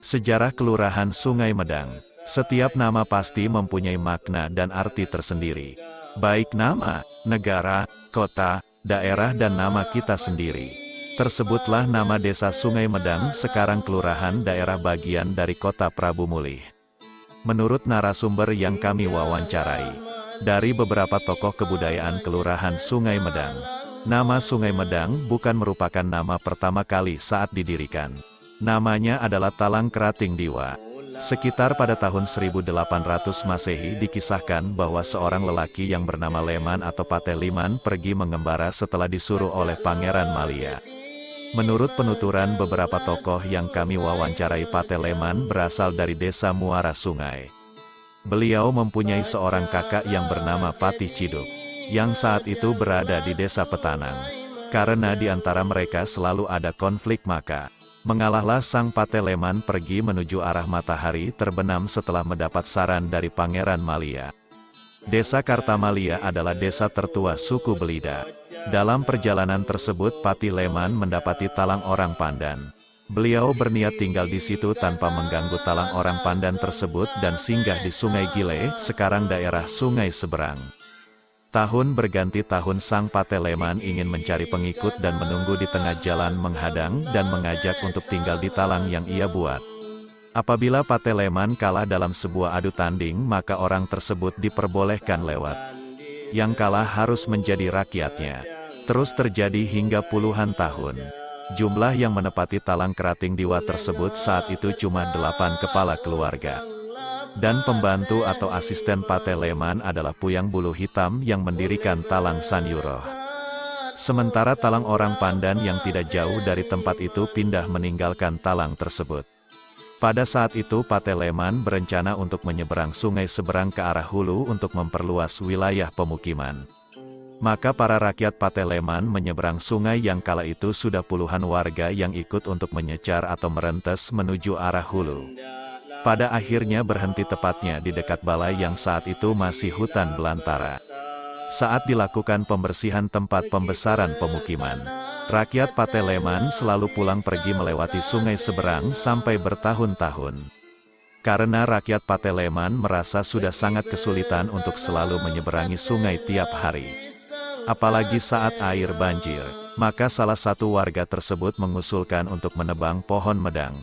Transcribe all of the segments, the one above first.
Sejarah Kelurahan Sungai Medang. Setiap nama pasti mempunyai makna dan arti tersendiri. Baik nama, negara, kota, daerah dan nama kita sendiri. Tersebutlah nama desa Sungai Medang sekarang kelurahan daerah bagian dari kota Prabu Mulih. Menurut narasumber yang kami wawancarai, dari beberapa tokoh kebudayaan Kelurahan Sungai Medang, nama Sungai Medang bukan merupakan nama pertama kali saat didirikan. Namanya adalah Talang Kerating Diwa. Sekitar pada tahun 1800 Masehi dikisahkan bahwa seorang lelaki yang bernama Leman atau Pateliman pergi mengembara setelah disuruh oleh Pangeran Malia. Menurut penuturan beberapa tokoh yang kami wawancarai, Pateleman berasal dari desa Muara Sungai. Beliau mempunyai seorang kakak yang bernama Patih Ciduk, yang saat itu berada di desa Petanang. Karena di antara mereka selalu ada konflik, maka mengalahlah sang Pateleman pergi menuju arah matahari terbenam setelah mendapat saran dari Pangeran Malia. Desa Kartamalia adalah desa tertua suku Belida. Dalam perjalanan tersebut Pateleman mendapati talang orang Pandan. Beliau berniat tinggal di situ tanpa mengganggu talang orang Pandan tersebut dan singgah di Sungai Gile, sekarang daerah Sungai Seberang. Tahun berganti tahun sang Pateleman ingin mencari pengikut dan menunggu di tengah jalan menghadang dan mengajak untuk tinggal di talang yang ia buat. Apabila Pateleman kalah dalam sebuah adu tanding, maka orang tersebut diperbolehkan lewat. Yang kalah harus menjadi rakyatnya. Terus terjadi hingga puluhan tahun. Jumlah yang menepati Talang Kerating Diwa tersebut saat itu cuma 8 kepala keluarga. Dan pembantu atau asisten Pateleman adalah Puyang Bulu Hitam yang mendirikan Talang Sanyuroh. Sementara talang orang Pandan yang tidak jauh dari tempat itu pindah meninggalkan talang tersebut. Pada saat itu Pateleman berencana untuk menyeberang Sungai Seberang ke arah hulu untuk memperluas wilayah pemukiman. Maka para rakyat Pateleman menyeberang sungai yang kala itu sudah puluhan warga yang ikut untuk menyecar atau merentes menuju arah hulu. Pada akhirnya berhenti tepatnya di dekat balai yang saat itu masih hutan belantara. Saat dilakukan pembersihan tempat pembesaran pemukiman, rakyat Pateleman selalu pulang pergi melewati Sungai Seberang sampai bertahun-tahun. Karena rakyat Pateleman merasa sudah sangat kesulitan untuk selalu menyeberangi sungai tiap hari. Apalagi saat air banjir, maka salah satu warga tersebut mengusulkan untuk menebang pohon medang,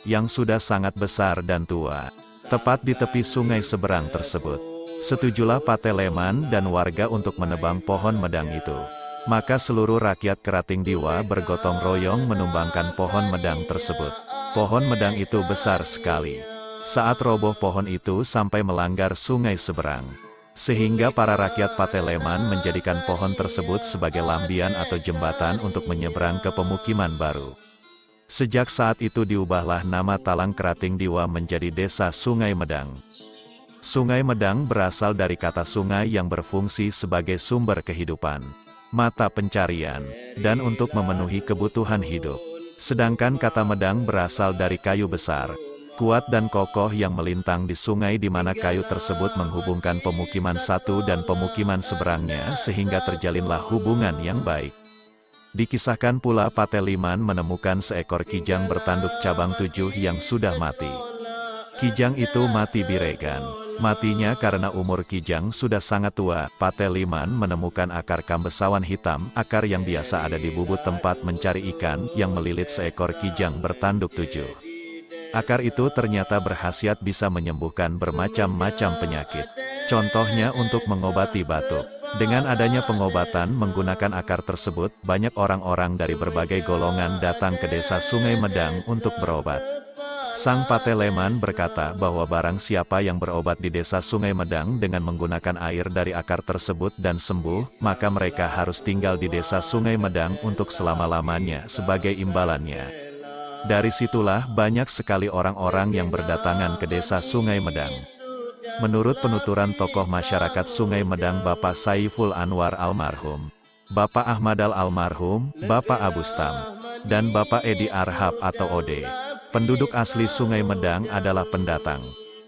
yang sudah sangat besar dan tua, tepat di tepi Sungai Seberang tersebut. Setujulah Pateleman dan warga untuk menebang pohon medang itu. Maka seluruh rakyat Kerating Diwa bergotong royong menumbangkan pohon medang tersebut. Pohon medang itu besar sekali. Saat roboh pohon itu sampai melanggar Sungai Seberang. Sehingga para rakyat Pateleman menjadikan pohon tersebut sebagai lambian atau jembatan untuk menyeberang ke pemukiman baru. Sejak saat itu diubahlah nama Talang Kerating Diwa menjadi Desa Sungai Medang. Sungai Medang berasal dari kata sungai yang berfungsi sebagai sumber kehidupan, mata pencarian, dan untuk memenuhi kebutuhan hidup. Sedangkan kata medang berasal dari kayu besar, kuat dan kokoh yang melintang di sungai di mana kayu tersebut menghubungkan pemukiman satu dan pemukiman seberangnya sehingga terjalinlah hubungan yang baik. Dikisahkan pula Pateliman menemukan seekor kijang bertanduk cabang 7 yang sudah mati. Kijang itu mati biregan. Matinya karena umur kijang sudah sangat tua. Pateliman menemukan akar kambesawan hitam, akar yang biasa ada di bubut tempat mencari ikan, yang melilit seekor kijang bertanduk 7. Akar itu ternyata berkhasiat bisa menyembuhkan bermacam-macam penyakit. Contohnya untuk mengobati batuk. Dengan adanya pengobatan menggunakan akar tersebut, banyak orang-orang dari berbagai golongan datang ke desa Sungai Medang untuk berobat. Sang Pateleman berkata bahwa barang siapa yang berobat di desa Sungai Medang dengan menggunakan air dari akar tersebut dan sembuh, maka mereka harus tinggal di desa Sungai Medang untuk selama-lamanya sebagai imbalannya. Dari situlah banyak sekali orang-orang yang berdatangan ke desa Sungai Medang. Menurut penuturan tokoh masyarakat Sungai Medang Bapak Saiful Anwar almarhum, Bapak Ahmadal almarhum, Bapak Abustam, dan Bapak Edi Arhab atau Ode, penduduk asli Sungai Medang adalah pendatang.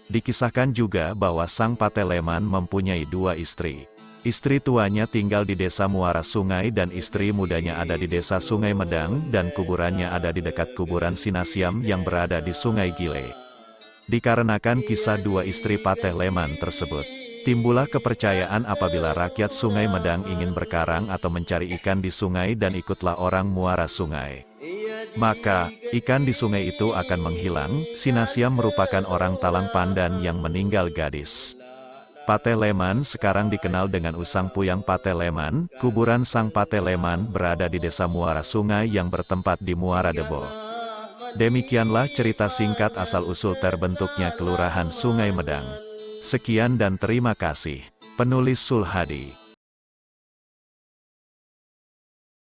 Dikisahkan juga bahwa sang Pateleman mempunyai 2 istri. Istri tuanya tinggal di desa Muara Sungai dan istri mudanya ada di desa Sungai Medang dan kuburannya ada di dekat kuburan Sinasiam yang berada di Sungai Gile. Dikarenakan kisah dua istri Pateh Leman tersebut, timbullah kepercayaan apabila rakyat Sungai Medang ingin berkarang atau mencari ikan di sungai dan ikutlah orang Muara Sungai, maka ikan di sungai itu akan menghilang. Sinasiam merupakan orang Talang Pandan yang meninggal gadis. Pateh Leman sekarang dikenal dengan Usang Puyang Pateh Leman. Kuburan Sang Pateh Leman berada di desa Muara Sungai yang bertempat di Muara Debo. Demikianlah cerita singkat asal-usul terbentuknya Kelurahan Sungai Medang. Sekian dan terima kasih. Penulis Sulhadi.